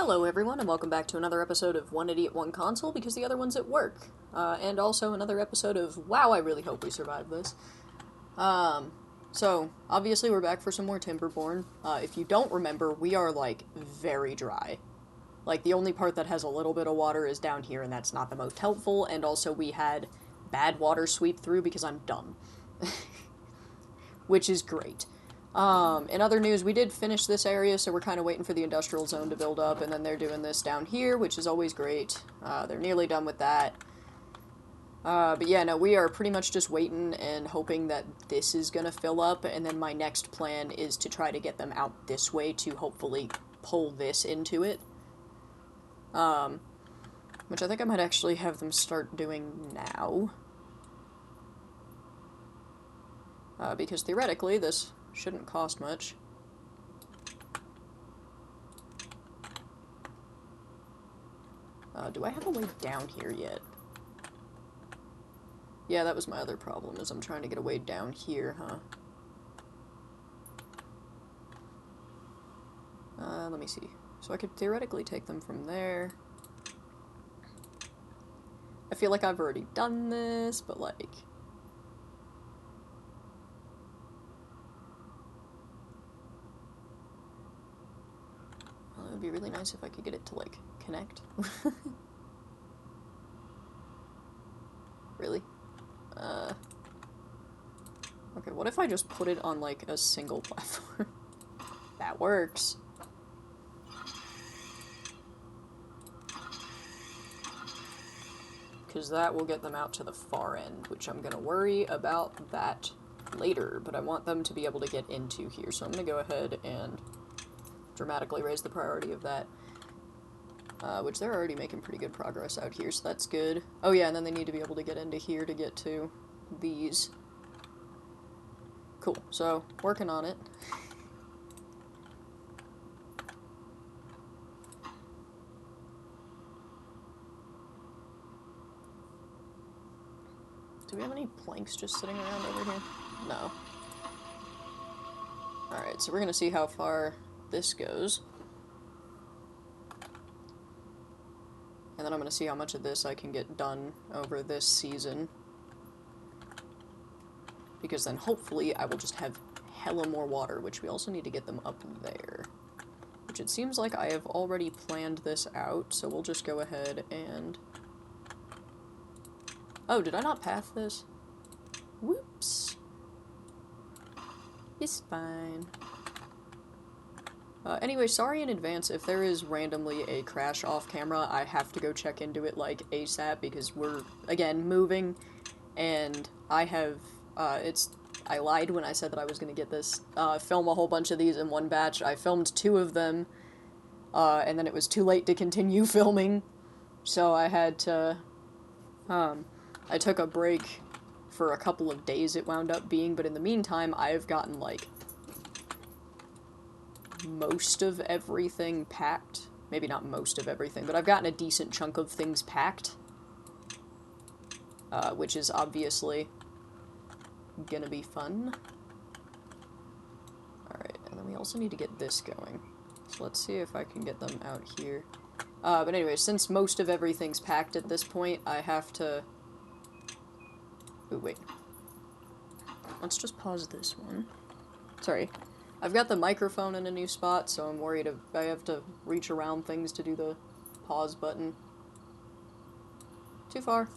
Hello everyone, and welcome back to another episode of One Idiot, One Console, because the other one's at work. And also another episode of, wow, I really hope we survive this. So, obviously we're back for some more Timberborn. If you don't remember, we are, very dry. Like, the only part that has a little bit of water is down here, and that's not the most helpful, and also we had bad water sweep through because I'm dumb. Which is great. In other news, we did finish this area, so we're kind of waiting for the industrial zone to build up, and then they're doing this down here, which is always great. They're nearly done with that. But yeah, no, we are pretty much just waiting and hoping that this is gonna fill up, and then my next plan is to try to get them out this way to hopefully pull this into it. Which I think I might actually have them start doing now. Because theoretically, this shouldn't cost much. Do I have a way down here yet? Yeah, that was my other problem, is I'm trying to get a way down here, huh? Let me see. So I could theoretically take them from there. I feel like I've already done this, but like... Well, it would be really nice if I could get it to, like, connect. Really? Okay, what if I just put it on, like, a single platform? That works. Because that will get them out to the far end, which I'm going to worry about that later, but I want them to be able to get into here, so I'm going to go ahead and dramatically raise the priority of that. Which they're already making pretty good progress out here, so that's good. Oh yeah, and then they need to be able to get into here to get to these. Cool, so, working on it. Do we have any planks just sitting around over here? No. Alright, so we're gonna see how far this goes. And then I'm gonna see how much of this I can get done over this season. Because then hopefully I will just have hella more water, which we also need to get them up there. Which it seems like I have already planned this out, so we'll just go ahead and... Oh, did I not path this? Whoops. It's fine. Anyway, sorry in advance if there is randomly a crash off camera. I have to go check into it, like, ASAP, because we're, again, moving, and I have, I lied when I said that I was gonna get this, film a whole bunch of these in one batch. I filmed 2 of them, and then it was too late to continue filming, so I had to, I took a break for a couple of days it wound up being, but in the meantime, I have gotten, like, most of everything packed. Maybe not most of everything, but I've gotten a decent chunk of things packed. Which is obviously gonna be fun. Alright, and then we also need to get this going. So let's see if I can get them out here. But anyway, since most of everything's packed at this point, I have to... Ooh, wait. Let's just pause this one. Sorry. I've got the microphone in a new spot, so I'm worried I have to reach around things to do the pause button. Too far.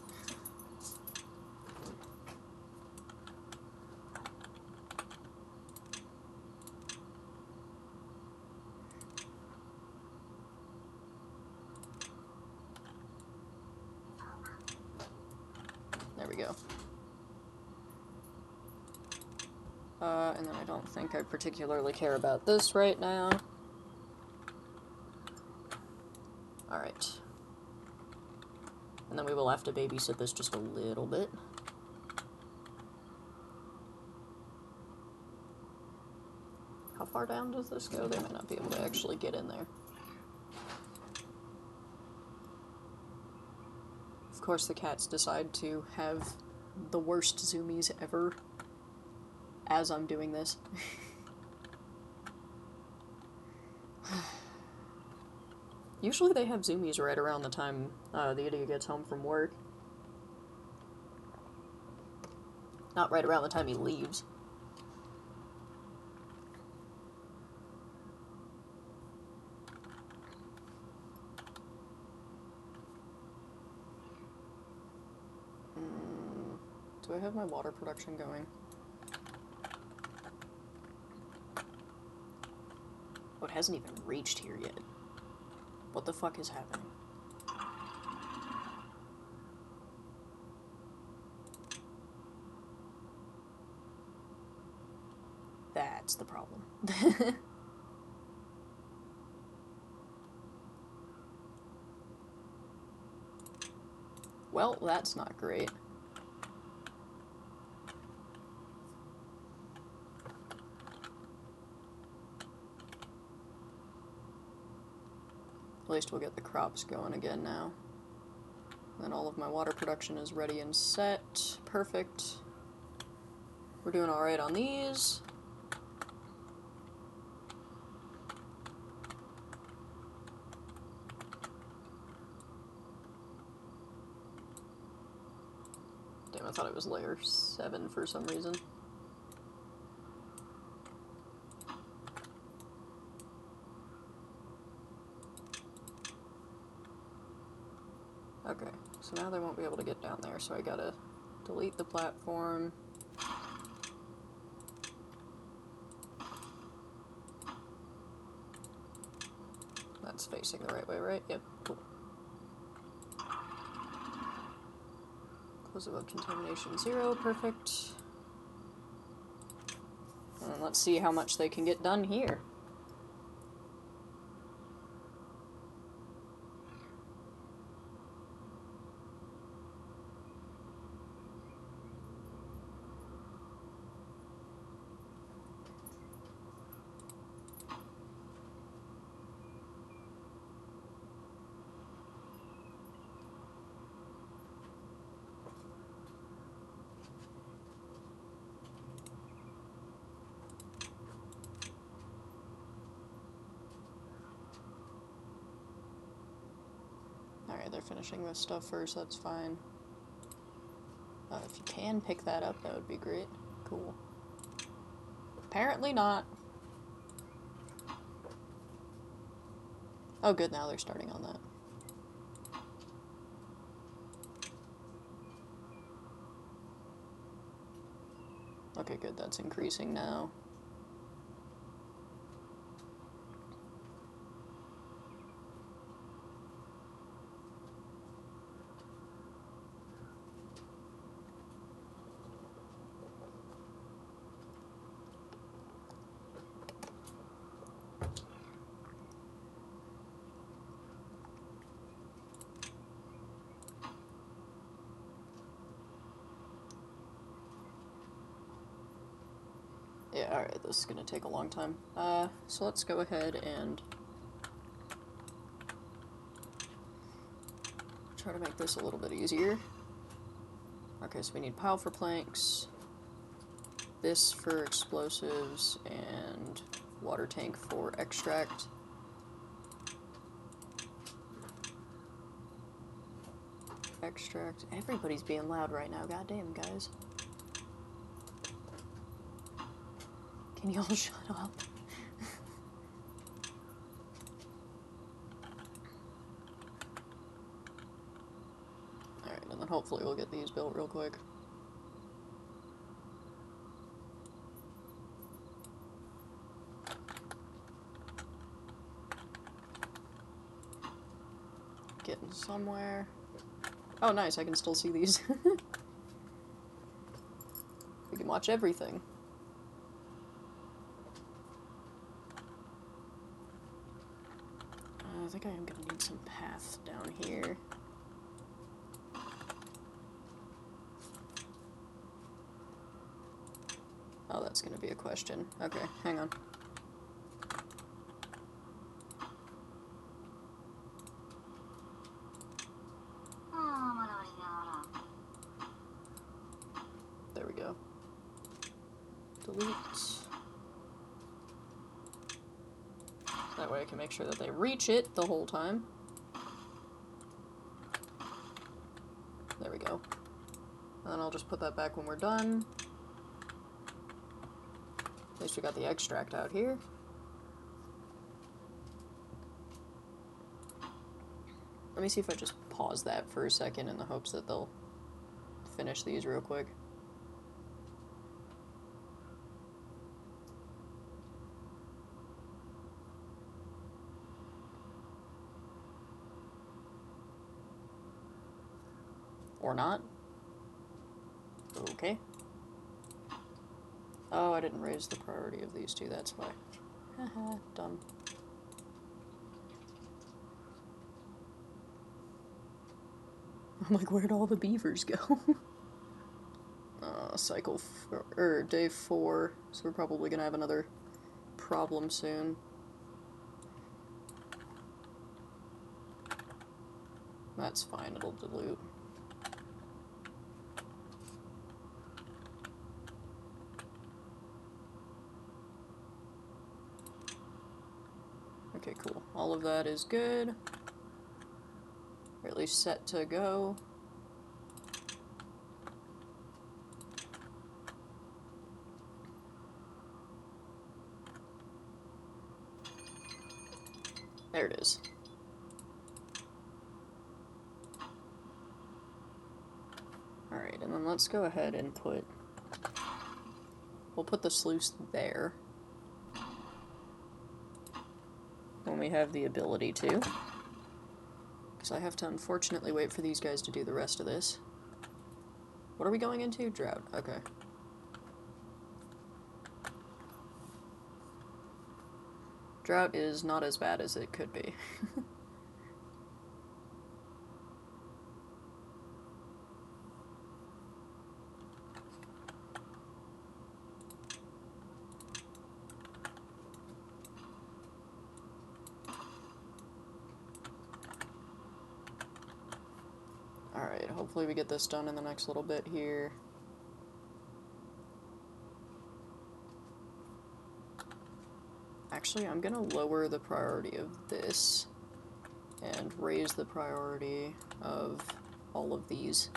There we go. And then I don't think I particularly care about this right now. Alright. And then we will have to babysit this just a little bit. How far down does this go? They might not be able to actually get in there. Of course the cats decide to have the worst zoomies ever as I'm doing this. Usually they have zoomies right around the time the idiot gets home from work. Not right around the time he leaves. Do I have my water production going? Oh, it hasn't even reached here yet. What the fuck is happening? That's the problem. Well, that's not great. At least we'll get the crops going again now. Then all of my water production is ready and set. Perfect. We're doing alright on these. Damn, I thought it was layer 7 for some reason. Okay, so now they won't be able to get down there, so I gotta delete the platform. That's facing the right way, right? Yep, cool. Close above contamination 0, perfect. And let's see how much they can get done here. Alright, they're finishing this stuff first, that's fine. If you can pick that up, that would be great. Cool. Apparently not. Oh good, now they're starting on that. Okay, good, that's increasing now. Yeah, alright, this is gonna take a long time. So let's go ahead and try to make this a little bit easier. Okay, so we need pile for planks, this for explosives, and water tank for extract. Extract. Everybody's being loud right now, goddamn, guys. Can you all shut up? Alright, and then hopefully we'll get these built real quick. Getting somewhere. Oh nice, I can still see these. We can watch everything. I think I am gonna need some paths down here. Oh, that's gonna be a question. Okay, hang on. There we go. Delete. That way I can make sure that they reach it the whole time. There we go. And then I'll just put that back when we're done. At least we got the extract out here. Let me see if I just pause that for a second in the hopes that they'll finish these real quick. Or not. Okay. Oh, I didn't raise the priority of these two, that's why. Haha, done. I'm like, where'd all the beavers go? Day 4, so we're probably gonna have another problem soon. That's fine, it'll dilute. Okay, cool. All of that is good. Or at least set to go. There it is. Alright, and then let's go ahead and we'll put the sluice there. When we have the ability to. Because I have to unfortunately wait for these guys to do the rest of this. What are we going into? Drought. Okay. Drought is not as bad as it could be. Alright, hopefully we get this done in the next little bit here. Actually, I'm gonna lower the priority of this and raise the priority of all of these.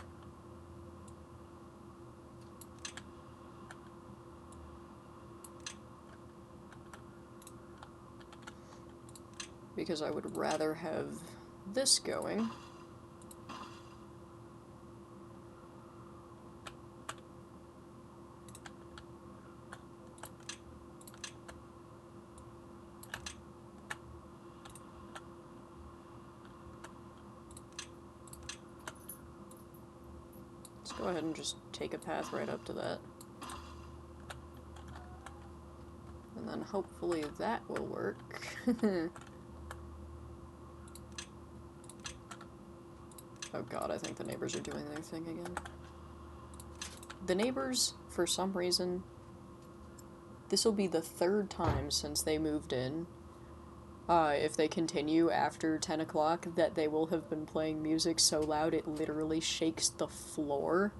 Because I would rather have this going. Go ahead and just take a path right up to that. And then hopefully that will work. Oh god, I think the neighbors are doing their thing again. The neighbors, for some reason, this will be the 3rd time since they moved in, if they continue after 10 o'clock, that they will have been playing music so loud it literally shakes the floor.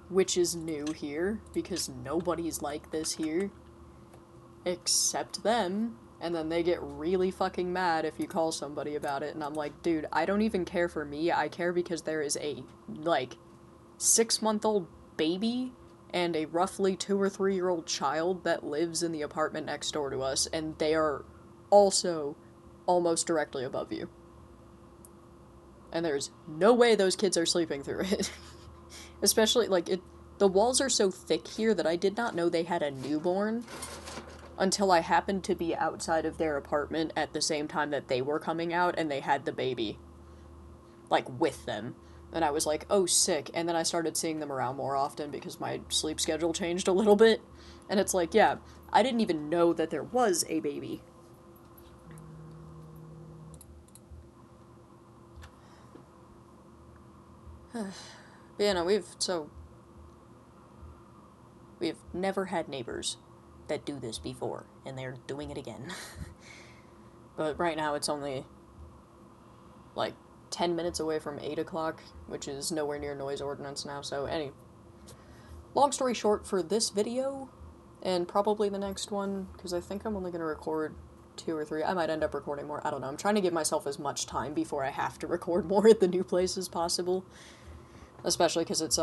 Which is new here, because nobody's like this here. Except them. And then they get really fucking mad if you call somebody about it, and I'm like, dude, I don't even care for me, I care because there is a, like, 6-month-old baby and a roughly 2 or 3-year-old child that lives in the apartment next door to us, and they are also almost directly above you. And there's no way those kids are sleeping through it. Especially, like, the walls are so thick here that I did not know they had a newborn until I happened to be outside of their apartment at the same time that they were coming out, and they had the baby, like, with them. And I was like, oh, sick. And then I started seeing them around more often because my sleep schedule changed a little bit. And it's like, yeah, I didn't even know that there was a baby. But yeah, no, we've never had neighbors that do this before, and they're doing it again. But right now it's only, like, 10 minutes away from 8 o'clock, which is nowhere near noise ordinance now, so long story short, for this video, and probably the next one, because I think I'm only going to record 2 or 3, I might end up recording more, I don't know, I'm trying to give myself as much time before I have to record more at the new place as possible. Especially because it's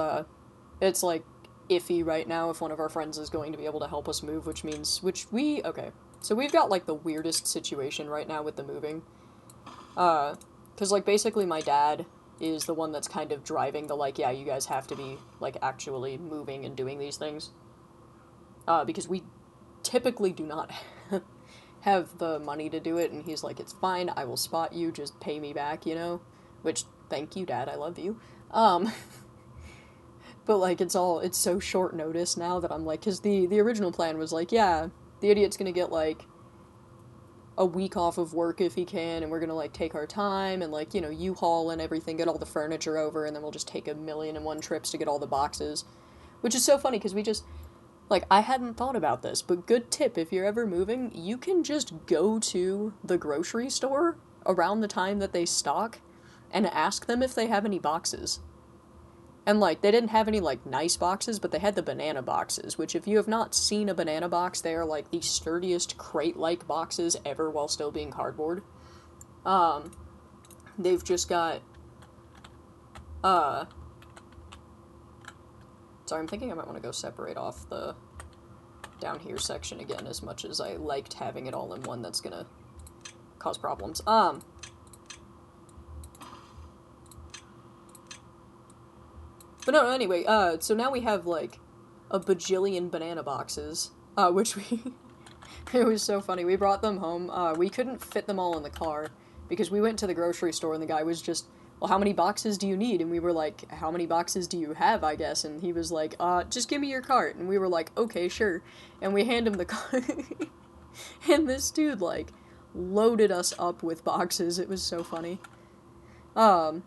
like iffy right now if one of our friends is going to be able to help us move, okay. So we've got like the weirdest situation right now with the moving. Because like basically my dad is the one that's kind of driving the like, yeah, you guys have to be like actually moving and doing these things. Because we typically do not have the money to do it, and he's like, it's fine, I will spot you, just pay me back, you know? Which, thank you, Dad, I love you. Um, but like, it's so short notice now that I'm like, because the original plan was like, yeah, the idiot's gonna get like a week off of work if he can, and we're gonna like take our time and like, you know, U-Haul and everything, get all the furniture over, and then we'll just take 1,000,001 trips to get all the boxes. Which is so funny because we just like, I hadn't thought about this, but good tip if you're ever moving, you can just go to the grocery store around the time that they stock and ask them if they have any boxes. And like, they didn't have any like nice boxes, but they had the banana boxes, which if you have not seen a banana box, they are like the sturdiest crate-like boxes ever while still being cardboard. Um, they've just got, uh, sorry, I'm thinking I might want to go separate off the down here section again as much as I liked having it all in one. That's gonna cause problems. But no, anyway, so now we have, like, a bajillion banana boxes, which we, it was so funny. We brought them home, we couldn't fit them all in the car, because we went to the grocery store and the guy was just, well, how many boxes do you need? And we were like, how many boxes do you have, I guess? And he was like, just give me your cart. And we were like, okay, sure. And we hand him the cart, and this dude, like, loaded us up with boxes. It was so funny. Um,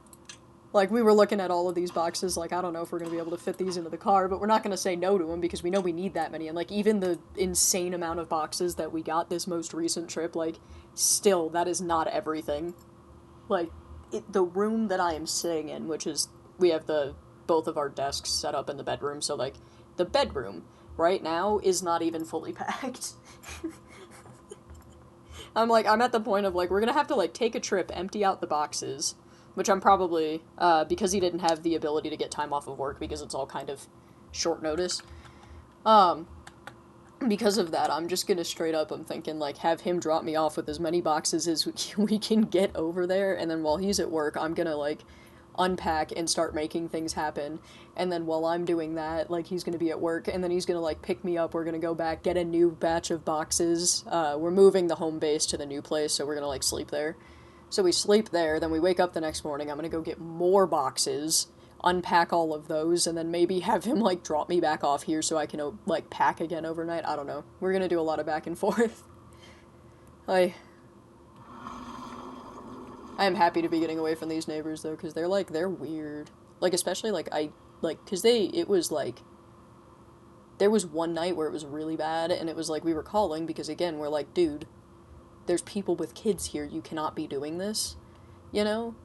like, we were looking at all of these boxes, like, I don't know if we're gonna be able to fit these into the car, but we're not gonna say no to them because we know we need that many. And, like, even the insane amount of boxes that we got this most recent trip, like, still, that is not everything. Like, the room that I am sitting in, which is, we have both of our desks set up in the bedroom, so, like, the bedroom right now is not even fully packed. I'm at the point of, like, we're gonna have to, like, take a trip, empty out the boxes, which I'm probably, because he didn't have the ability to get time off of work because it's all kind of short notice. Um, because of that, I'm just gonna straight up, I'm thinking, like, have him drop me off with as many boxes as we can get over there, and then while he's at work, I'm gonna, like, unpack and start making things happen. And then while I'm doing that, like, he's gonna be at work, and then he's gonna, like, pick me up. We're gonna go back, get a new batch of boxes. We're moving the home base to the new place, so we're gonna, like, sleep there. So we sleep there, then we wake up the next morning. I'm gonna go get more boxes, unpack all of those, and then maybe have him, like, drop me back off here so I can, like, pack again overnight. I don't know. We're gonna do a lot of back and forth. I am happy to be getting away from these neighbors, though, because they're weird. Like, especially, because it was, like, there was one night where it was really bad, and it was, like, we were calling because, again, we're like, dude, there's people with kids here, you cannot be doing this, you know?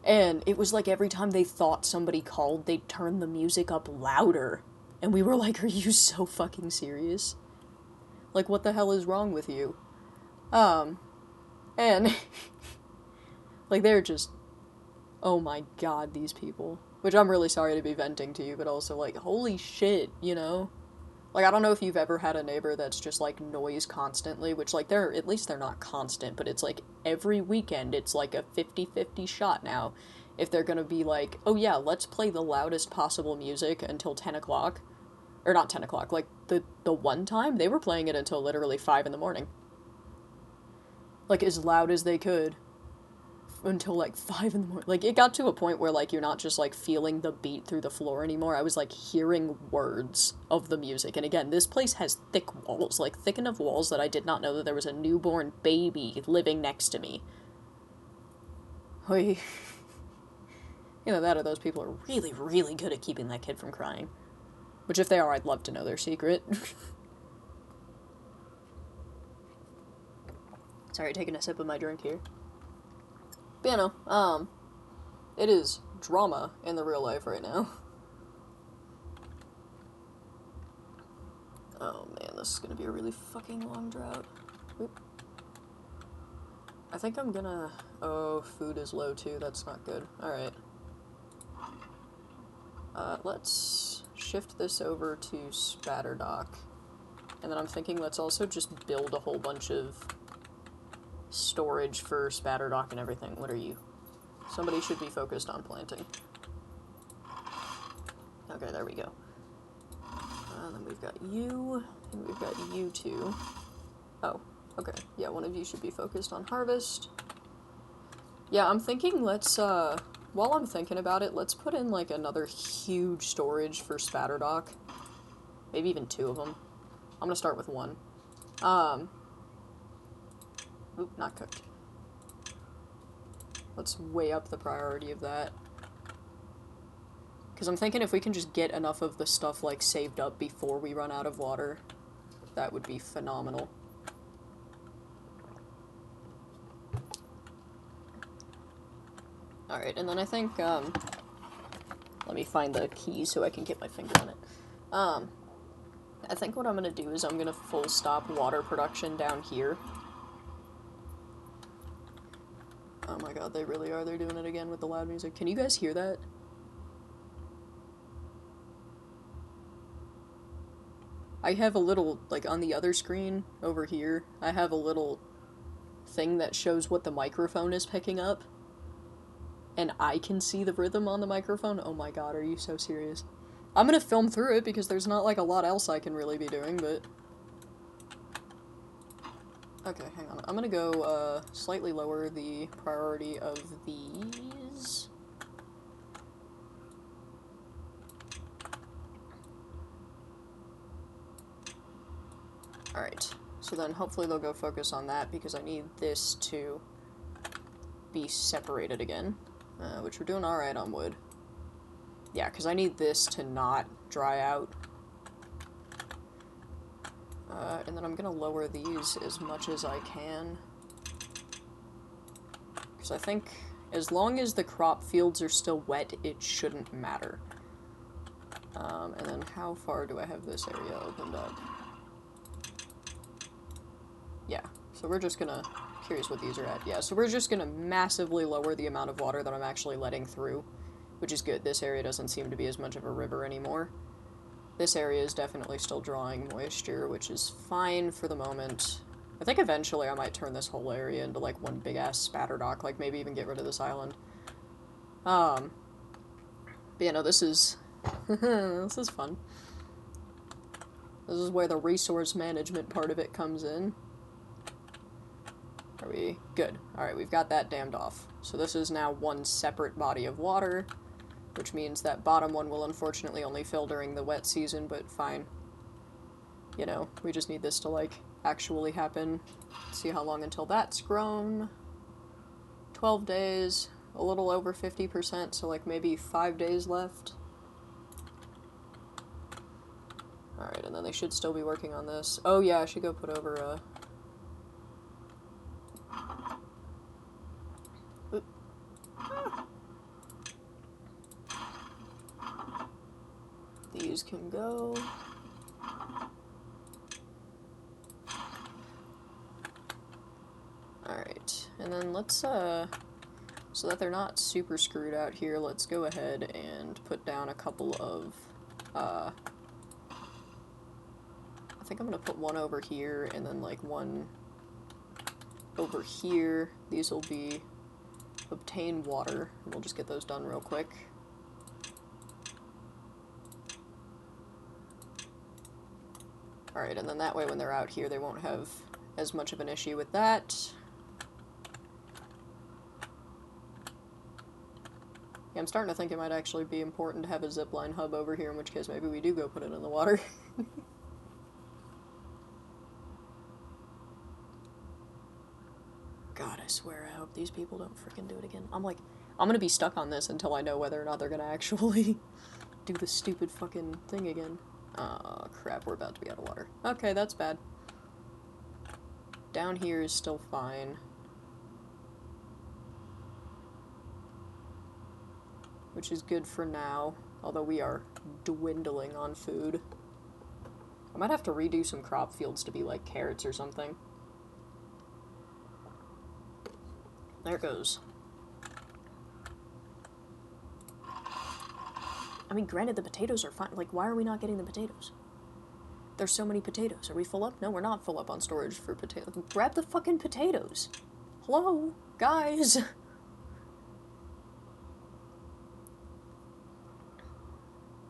And it was like every time they thought somebody called, they'd turn the music up louder. And we were like, are you so fucking serious? Like, what the hell is wrong with you? Um, and, like, they're just, oh my god, these people. Which I'm really sorry to be venting to you, but also, like, holy shit, you know? Like, I don't know if you've ever had a neighbor that's just, like, noise constantly, which, like, at least they're not constant, but it's, like, every weekend it's, like, a 50-50 shot now. If they're gonna be like, oh yeah, let's play the loudest possible music until 10 o'clock. Or not 10 o'clock, like, the one time, they were playing it until literally 5 in the morning. Like, as loud as they could until like 5 in the morning. Like, it got to a point where, like, you're not just like feeling the beat through the floor anymore. I was like hearing words of the music. And again, this place has thick walls, like thick enough walls that I did not know that there was a newborn baby living next to me. You know, that or those people are really, really good at keeping that kid from crying. Which, if they are, I'd love to know their secret. Sorry, taking a sip of my drink here. But, you know, it is drama in the real life right now. Oh man, this is gonna be a really fucking long drought. Oop. I think I'm gonna... Oh, food is low too, that's not good. Alright. Let's shift this over to Spatterdock. And then I'm thinking let's also just build a whole bunch of storage for Spatterdock and everything. What are you? Somebody should be focused on planting. Okay, there we go. Then we've got you, and we've got you two. Oh, okay. Yeah, one of you should be focused on harvest. Yeah, I'm thinking let's, while I'm thinking about it, let's put in, like, another huge storage for Spatterdock. Maybe even two of them. I'm gonna start with one. Oop, not cooked. Let's weigh up the priority of that. Because I'm thinking if we can just get enough of the stuff, like, saved up before we run out of water, that would be phenomenal. Alright, and then I think, let me find the key so I can get my finger on it. I think what I'm gonna do is I'm gonna full stop water production down here. Oh my god, they really are. They're doing it again with the loud music. Can you guys hear that? I have a little, like, on the other screen over here, I have a little thing that shows what the microphone is picking up. And I can see the rhythm on the microphone. Oh my god, are you so serious? I'm gonna film through it because there's not, like, a lot else I can really be doing, but... Okay, hang on. I'm gonna go, slightly lower the priority of these. Alright, so then hopefully they'll go focus on that because I need this to be separated again, which we're doing alright on wood. Yeah, because I need this to not dry out. And then I'm going to lower these as much as I can. Because I think as long as the crop fields are still wet, it shouldn't matter. And then how far do I have this area opened up? Yeah, so we're just gonna... Curious what these are at. Yeah, so we're just gonna massively lower the amount of water that I'm actually letting through, which is good. This area doesn't seem to be as much of a river anymore. This area is definitely still drawing moisture, which is fine for the moment. I think eventually I might turn this whole area into, like, one big-ass Spatterdock, like, maybe even get rid of this island. But yeah, no, this is... this is fun. This is where the resource management part of it comes in. Are we good? Alright, we've got that dammed off. So this is now one separate body of water, which means that bottom one will unfortunately only fill during the wet season, but fine. You know, we just need this to, like, actually happen. See how long until that's grown. 12 days, a little over 50%, so, like, maybe 5 days left. Alright, and then they should still be working on this. Oh yeah, I should go put over a... These can go. Alright, and then let's, so that they're not super screwed out here, let's go ahead and put down a couple of, I think I'm gonna put one over here, and then, like, one over here. These will be obtain water. We'll just get those done real quick. Alright, and then that way when they're out here, they won't have as much of an issue with that. Yeah, I'm starting to think it might actually be important to have a zipline hub over here, in which case maybe we do go put it in the water. God, I swear, I hope these people don't freaking do it again. I'm gonna be stuck on this until I know whether or not they're gonna actually do the stupid fucking thing again. Oh, crap, we're about to be out of water. Okay, that's bad. Down here is still fine. Which is good for now, although we are dwindling on food. I might have to redo some crop fields to be like carrots or something. There it goes. I mean, granted, the potatoes are fine. Like, why are we not getting the potatoes? There's so many potatoes. Are we full up? No, we're not full up on storage for potatoes. Grab the fucking potatoes. Hello? Guys?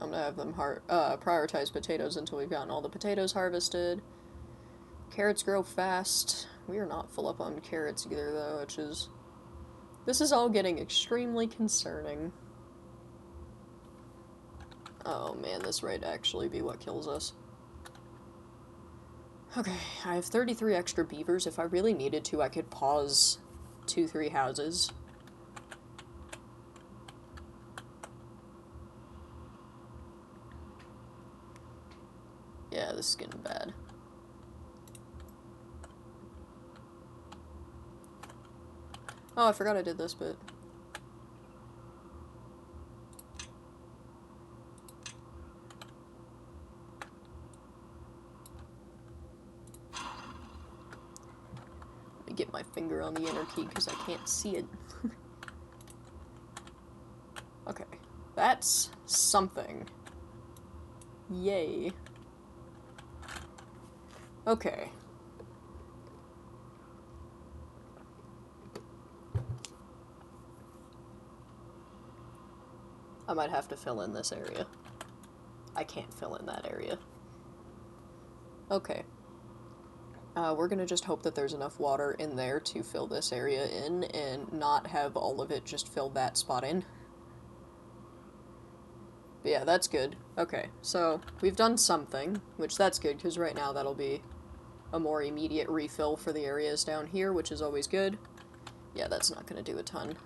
I'm gonna have them prioritize potatoes until we've gotten all the potatoes harvested. Carrots grow fast. We are not full up on carrots either, though, which is... This is all getting extremely concerning. Oh man, this might actually be what kills us. Okay, I have 33 extra beavers. If I really needed to, I could pause 2-3 houses. Yeah, this is getting bad. Oh, I forgot I did this bit. Let me get my finger on the enter key because I can't see it. Okay, that's something. Yay. Okay. I might have to fill in this area. I can't fill in that area. Okay. We're gonna just hope that there's enough water in there to fill this area in and not have all of it just fill that spot in. But yeah, that's good. Okay, so we've done something, which that's good, because right now that'll be a more immediate refill for the areas down here, which is always good. Yeah, that's not gonna do a ton.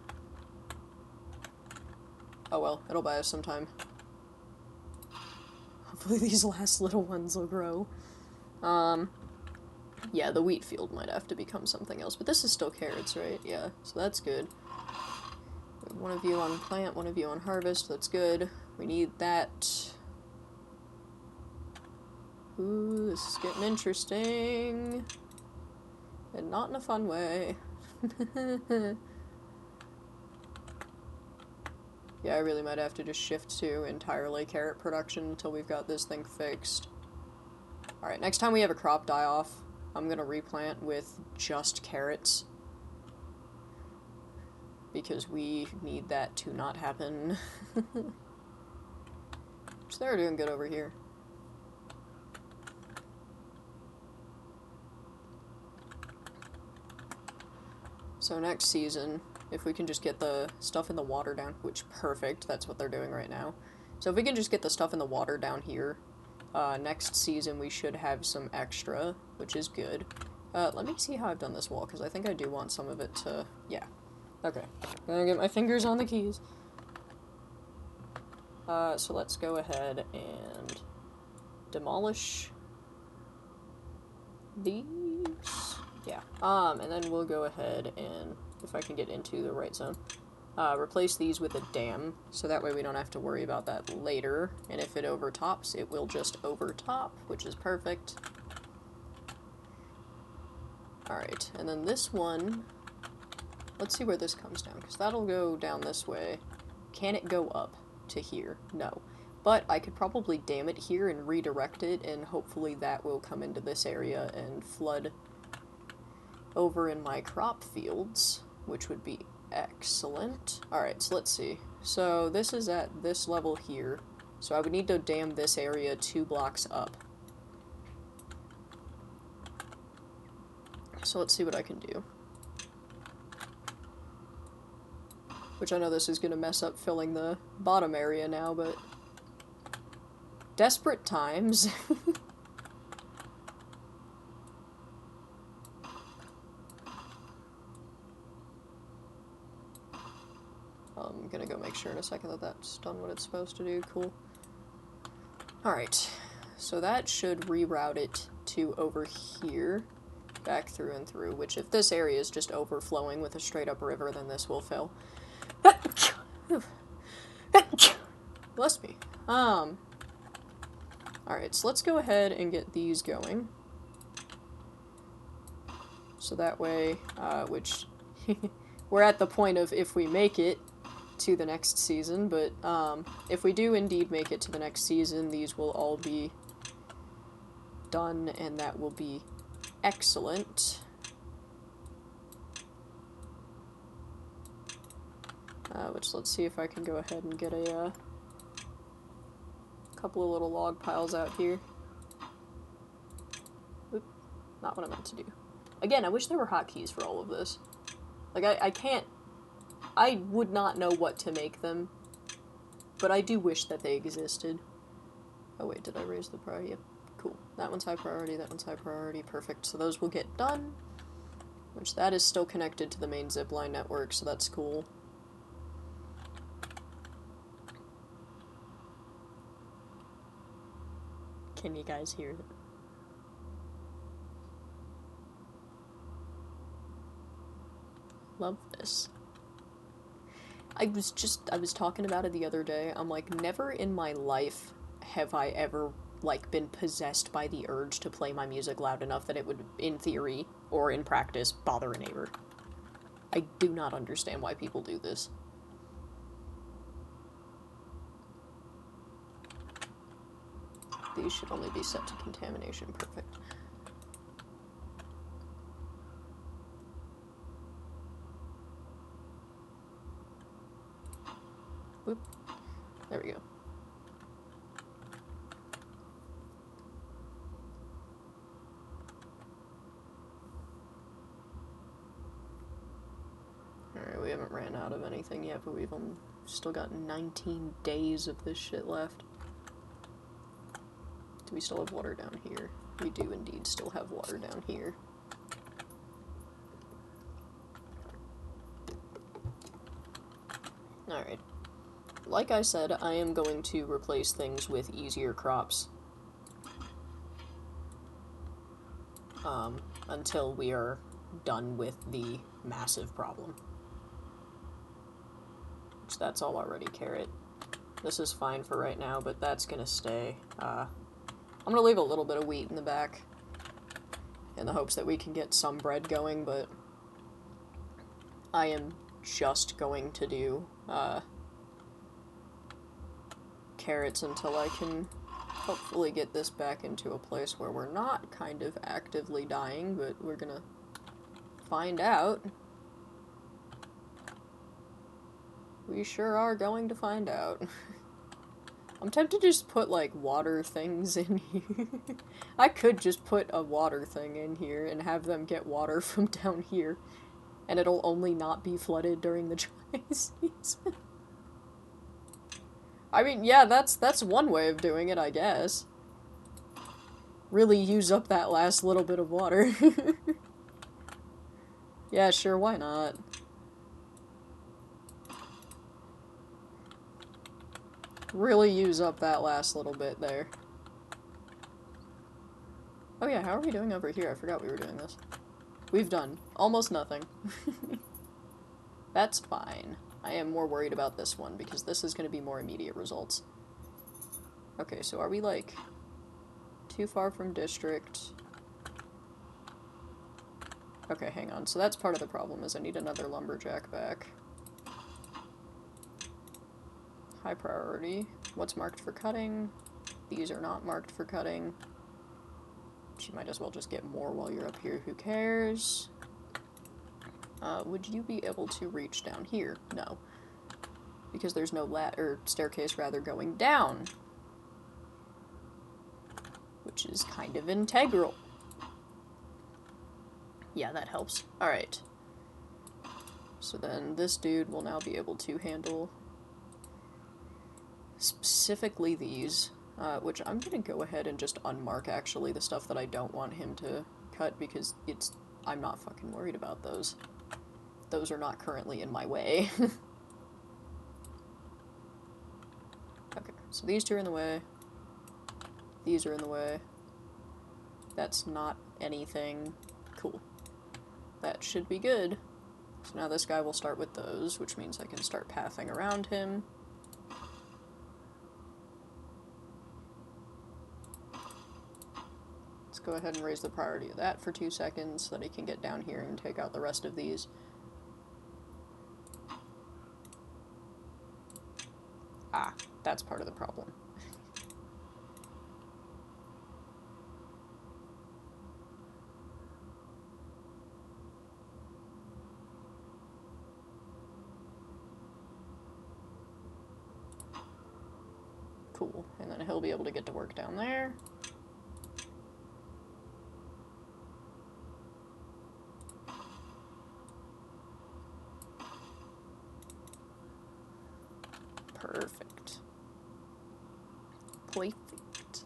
Oh well, it'll buy us some time. Hopefully these last little ones will grow. Yeah, the wheat field might have to become something else, but this is still carrots, right? Yeah, so that's good. One of you on plant, one of you on harvest, that's good. We need that. Ooh, this is getting interesting. And not in a fun way. Yeah, I really might have to just shift to entirely carrot production until we've got this thing fixed. Alright, next time we have a crop die-off, I'm gonna replant with just carrots. Because we need that to not happen. Which they're doing good over here. So next season, if we can just get the stuff in the water down, which perfect, that's what they're doing right now. So if we can just get the stuff in the water down here, next season we should have some extra, which is good. Let me see how I've done this wall, because I think I do want some of it to, yeah. Okay, gonna get my fingers on the keys. So let's go ahead and demolish these. Yeah, and then we'll go ahead and, if I can get into the right zone, replace these with a dam, so that way we don't have to worry about that later, and if it overtops, it will just overtop, which is perfect. Alright, and then this one, let's see where this comes down, because that'll go down this way. Can it go up to here? No. But I could probably dam it here and redirect it, and hopefully that will come into this area and flood over in my crop fields, which would be excellent. Alright, so let's see. So this is at this level here, so I would need to dam this area 2 blocks up. So let's see what I can do. Which I know this is going to mess up filling the bottom area now, but... Desperate times. I'm gonna go make sure in a second that that's done what it's supposed to do. Cool. Alright, so that should reroute it to over here, back through and through, which if this area is just overflowing with a straight up river, then this will fill. Bless me. Alright, so let's go ahead and get these going. So that way, which, we're at the point of if we make it, to the next season, but if we do indeed make it to the next season, these will all be done, and that will be excellent. Which, let's see if I can go ahead and get a couple of little log piles out here. Oop, not what I meant to do. Again, I wish there were hotkeys for all of this. Like, I can't... I would not know what to make them, but I do wish that they existed. Oh wait, did I raise the priority? Yep, cool. That one's high priority, that one's high priority, perfect. So those will get done, which that is still connected to the main zipline network, so that's cool. Can you guys hear that? Love this. I was talking about it the other day. I'm like, never in my life have I ever, like, been possessed by the urge to play my music loud enough that it would, in theory, or in practice, bother a neighbor. I do not understand why people do this. These should only be set to contamination. Perfect. Whoop. There we go. Alright, we haven't ran out of anything yet, but we've still got 19 days of this shit left. Do we still have water down here? We do indeed still have water down here. Alright. Like I said, I am going to replace things with easier crops. Until we are done with the massive problem. Which, that's all already carrot. This is fine for right now, but that's gonna stay. I'm gonna leave a little bit of wheat in the back in the hopes that we can get some bread going, but I am just going to do carrots until I can hopefully get this back into a place where we're not kind of actively dying, but we're gonna find out. We sure are going to find out. I'm tempted to just put, like, water things in here. I could just put a water thing in here and have them get water from down here, and it'll only not be flooded during the dry season. I mean, yeah, that's one way of doing it, I guess. Really use up that last little bit of water. Yeah, sure, why not? Really use up that last little bit there. Oh yeah, how are we doing over here? I forgot we were doing this. We've done almost nothing. That's fine. I am more worried about this one, because this is going to be more immediate results. Okay, so are we, like, too far from district? Okay, hang on. So that's part of the problem, is I need another lumberjack back. High priority. What's marked for cutting? These are not marked for cutting. You might as well just get more while you're up here. Who cares? Would you be able to reach down here? No. Because there's no staircase, rather, going down. Which is kind of integral. Yeah, that helps. Alright. So then this dude will now be able to handle specifically these, which I'm gonna go ahead and just unmark, actually, the stuff that I don't want him to cut, because I'm not fucking worried about those. Those are not currently in my way. Okay, so these two are in the way. These are in the way. That's not anything. Cool. That should be good. So now this guy will start with those, which means I can start pathing around him. Let's go ahead and raise the priority of that for 2 seconds so that he can get down here and take out the rest of these. Ah, that's part of the problem. Cool. And then he'll be able to get to work down there. Perfect. Perfect.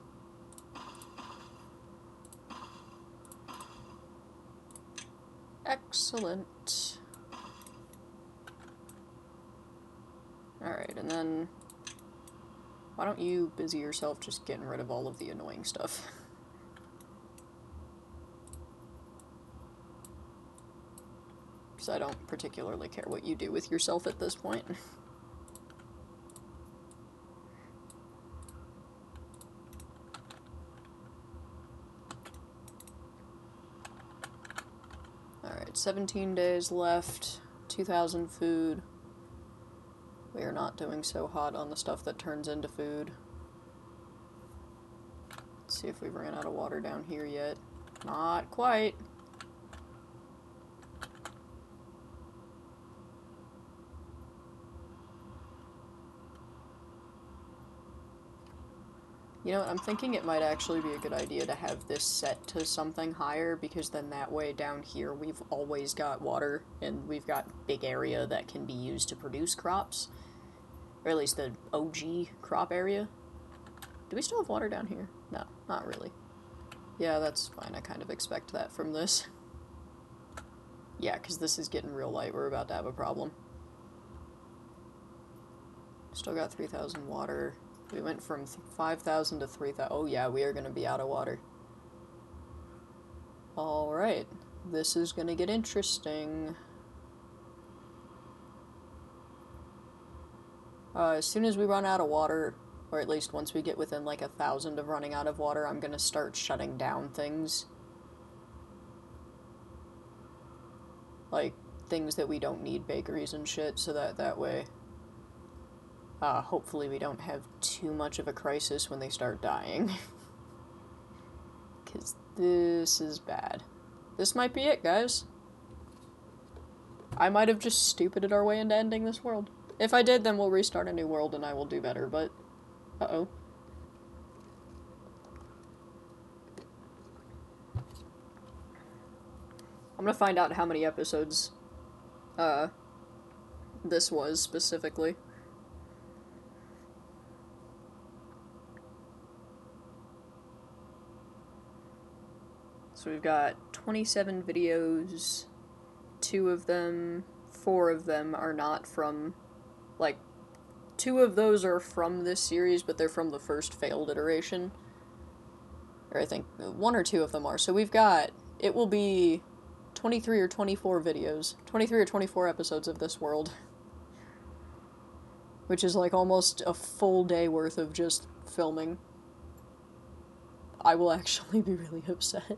Excellent. Alright, and then why don't you busy yourself just getting rid of all of the annoying stuff? Because I don't particularly care what you do with yourself at this point. Alright, 17 days left, 2,000 food. We are not doing so hot on the stuff that turns into food. Let's see if we ran out of water down here yet. Not quite. You know what, I'm thinking it might actually be a good idea to have this set to something higher, because then that way down here we've always got water, and we've got big area that can be used to produce crops. Or at least the OG crop area. Do we still have water down here? No, not really. Yeah, that's fine, I kind of expect that from this. Yeah, because this is getting real light, we're about to have a problem. Still got 3,000 water. We went from 5,000 to 3,000. Oh yeah, we are going to be out of water. Alright, this is going to get interesting. As soon as we run out of water, or at least once we get within like 1,000 of running out of water, I'm going to start shutting down things. Like, things that we don't need, bakeries and shit, so that way... hopefully we don't have too much of a crisis when they start dying. Because this is bad. This might be it, guys. I might have just stupided our way into ending this world. If I did, then we'll restart a new world and I will do better, but... Uh-oh. I'm gonna find out how many episodes, this was, specifically. So we've got 27 videos, 4 of them are not from, like, 2 of those are from this series, but they're from the first failed iteration. Or I think 1 or 2 of them are. So we've got, it will be 23 or 24 videos, 23 or 24 episodes of this world. Which is like almost a full day worth of just filming. I will actually be really upset.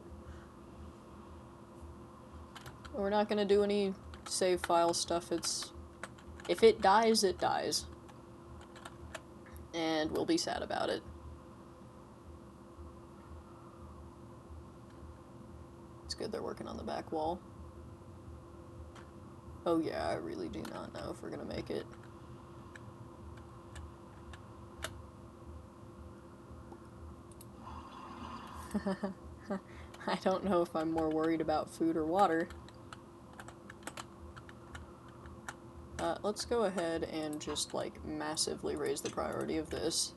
We're not gonna do any save file stuff, if it dies, it dies. And we'll be sad about it. It's good they're working on the back wall. Oh yeah, I really do not know if we're gonna make it. I don't know if I'm more worried about food or water. Let's go ahead and just, like, massively raise the priority of this.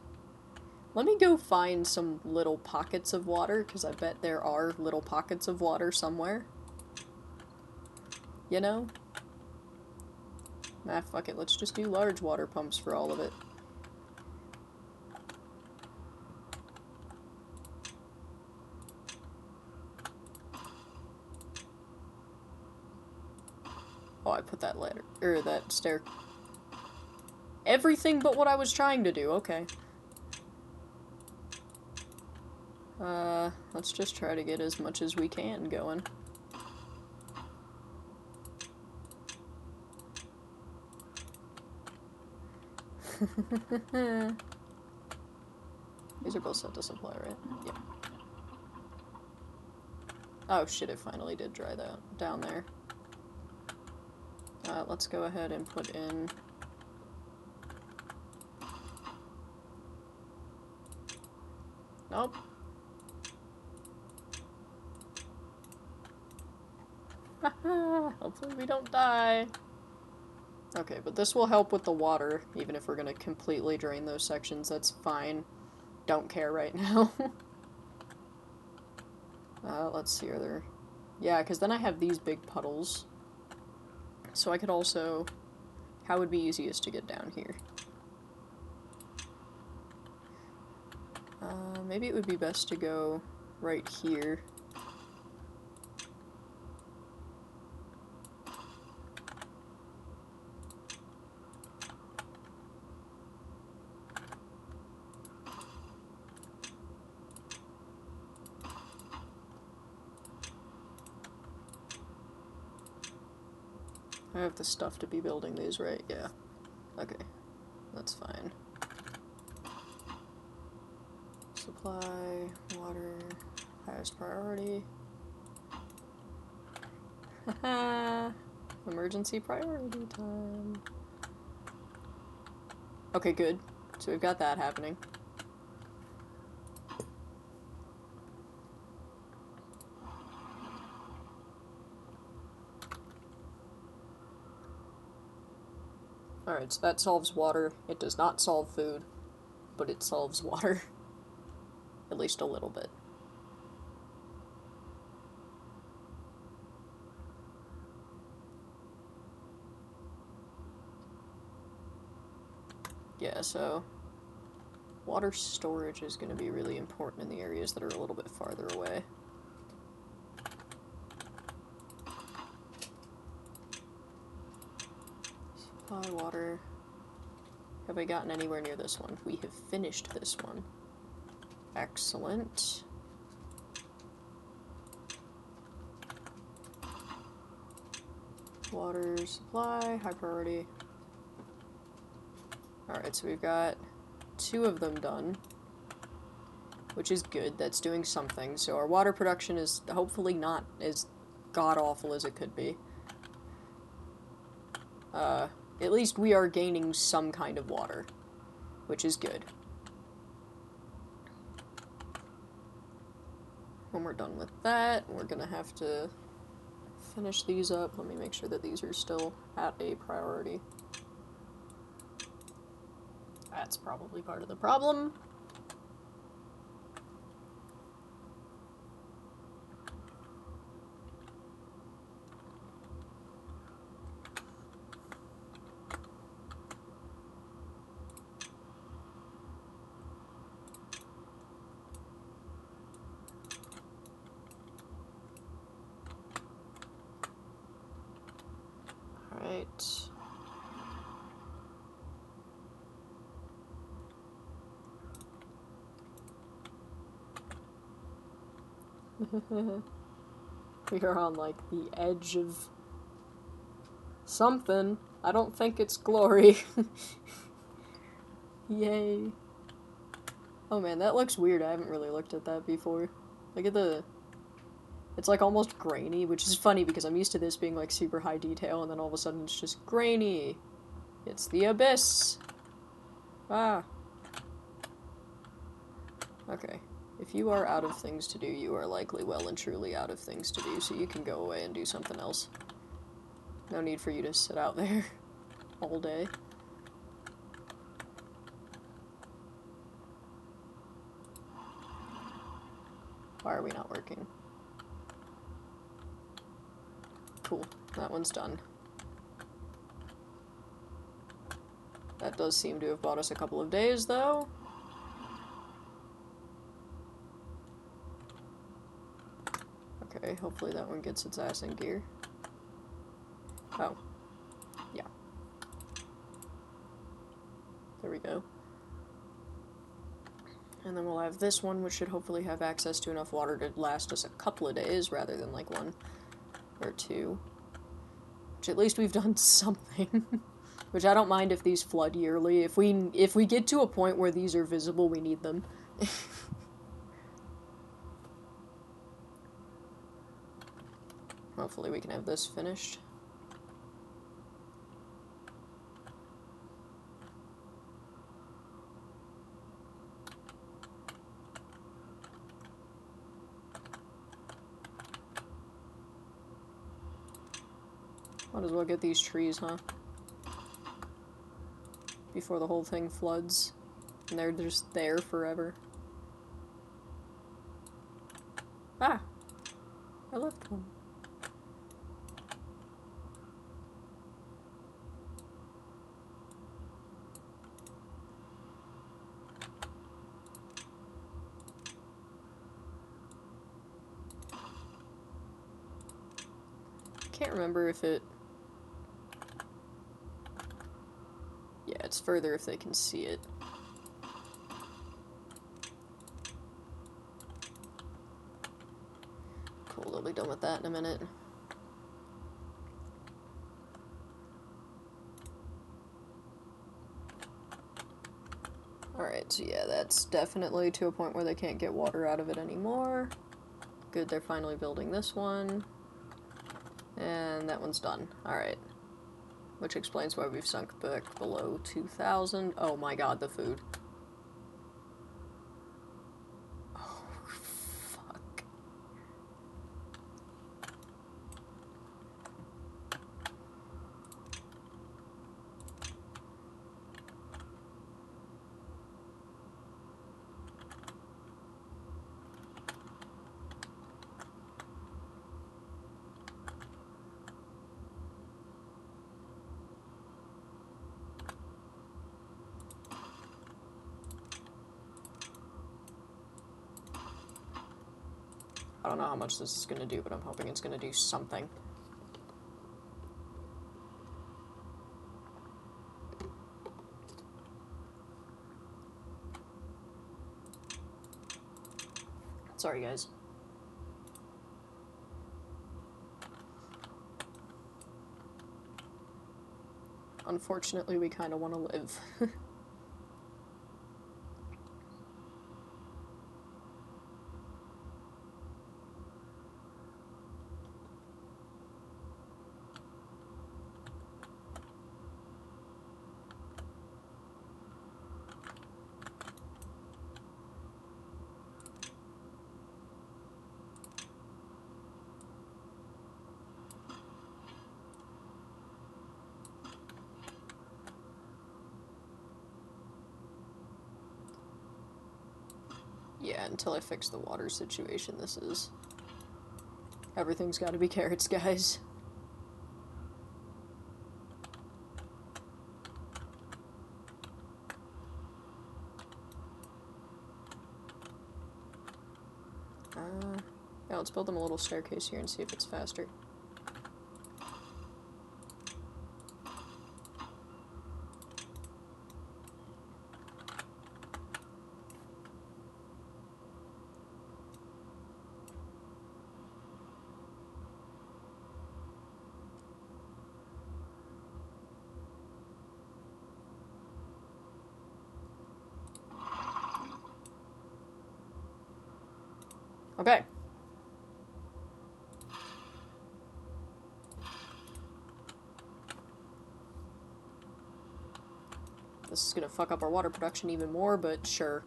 Let me go find some little pockets of water, because I bet there are little pockets of water somewhere. You know? Nah, fuck it, let's just do large water pumps for all of it. Oh, I put that ladder, or that stair. Everything but what I was trying to do, okay. Let's just try to get as much as we can going. These are both set to supply, right? Yeah. Oh shit, it finally did dry that down there. Let's go ahead and put in... Nope. Hopefully we don't die. Okay, but this will help with the water, even if we're gonna completely drain those sections, that's fine. Don't care right now. Let's see, are there... Yeah, because then I have these big puddles. So I could also... How would be easiest to get down here? Maybe it would be best to go right here. I have the stuff to be building these, right? Yeah. Okay. That's fine. Supply, water, highest priority. Haha! Emergency priority time. Okay, good. So we've got that happening. Alright, so that solves water. It does not solve food, but it solves water. At least a little bit. Yeah, so water storage is going to be really important in the areas that are a little bit farther away. Supply water. Have I gotten anywhere near this one? We have finished this one. Excellent. Water supply, high priority. Alright, so we've got 2 of them done, which is good. That's doing something. So our water production is hopefully not as god-awful as it could be. At least we are gaining some kind of water, which is good. When we're done with that, we're gonna have to finish these up. Let me make sure that these are still at a priority. That's probably part of the problem. Alright. We are on, like, the edge of something. I don't think it's glory. Yay. Oh man, that looks weird. I haven't really looked at that before. Look at the... It's like almost grainy, which is funny because I'm used to this being like super high detail, and then all of a sudden it's just grainy. It's the abyss. Ah. Okay. If you are out of things to do, you are likely well and truly out of things to do, so you can go away and do something else. No need for you to sit out there all day. Why are we not working? Cool. That one's done. That does seem to have bought us a couple of days, though. Okay, hopefully that one gets its ass in gear. Oh. Yeah. There we go. And then we'll have this one, which should hopefully have access to enough water to last us a couple of days, rather than like 1 or 2. Which at least we've done something. Which I don't mind if these flood yearly. If we get to a point where these are visible, we need them. Hopefully we can have this finished. Might as well get these trees, huh? Before the whole thing floods. And they're just there forever. Ah! I left one. Can't remember if it... Yeah, it's further if they can see it. Cool, they'll be done with that in a minute. Alright, so yeah, that's definitely to a point where they can't get water out of it anymore. Good, they're finally building this one. And that one's done. Alright. Which explains why we've sunk back below 2,000. Oh my god, the food. Oh, fuck. I don't know how much this is going to do, but I'm hoping it's going to do something. Sorry, guys. Unfortunately, we kind of want to live. Yeah, until I fix the water situation, this is... Everything's gotta be carrots, guys. Yeah, let's build them a little staircase here and see if it's faster. Okay. This is gonna fuck up our water production even more, but sure.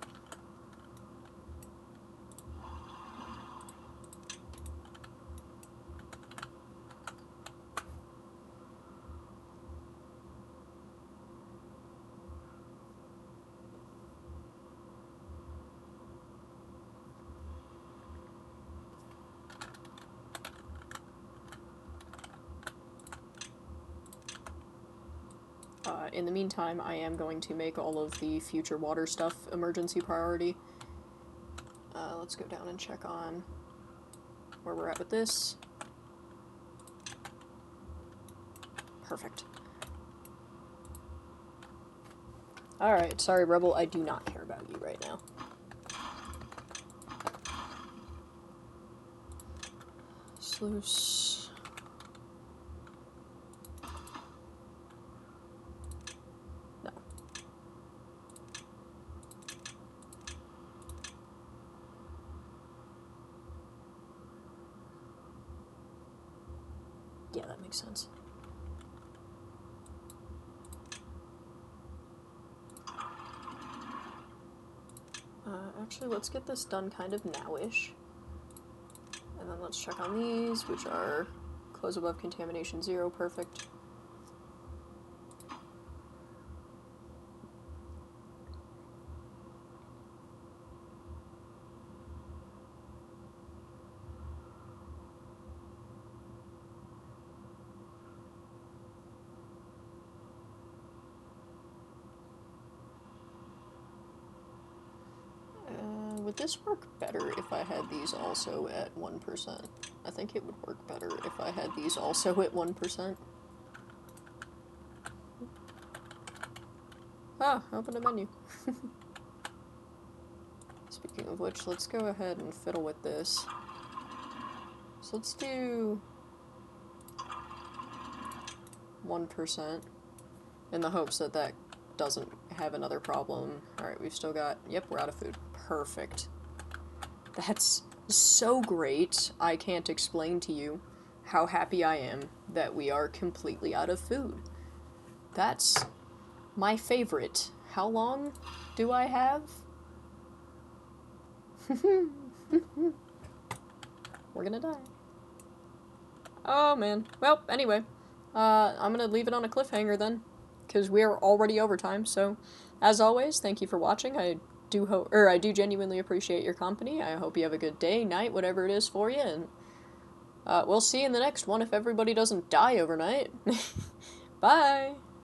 In the meantime, I am going to make all of the future water stuff emergency priority. Let's go down and check on where we're at with this. Perfect. Alright, sorry Rebel, I do not care about you right now. Sluice. makes sense. Actually, let's get this done kind of now-ish. And then let's check on these, which are close above contamination 0, perfect. Would this work better if I had these also at 1%? I think it would work better if I had these also at 1%. Ah, open a menu. Speaking of which, let's go ahead and fiddle with this. So let's do 1% in the hopes that that doesn't have another problem. Alright, we've still got... Yep, we're out of food. Perfect. That's so great. I can't explain to you how happy I am that we are completely out of food. That's my favorite. How long do I have? We're gonna die. Oh, man. Well, anyway. I'm gonna leave it on a cliffhanger then, because we're already over time, so as always, thank you for watching. I do genuinely appreciate your company. I hope you have a good day, night, whatever it is for you, and we'll see you in the next one if everybody doesn't die overnight. Bye!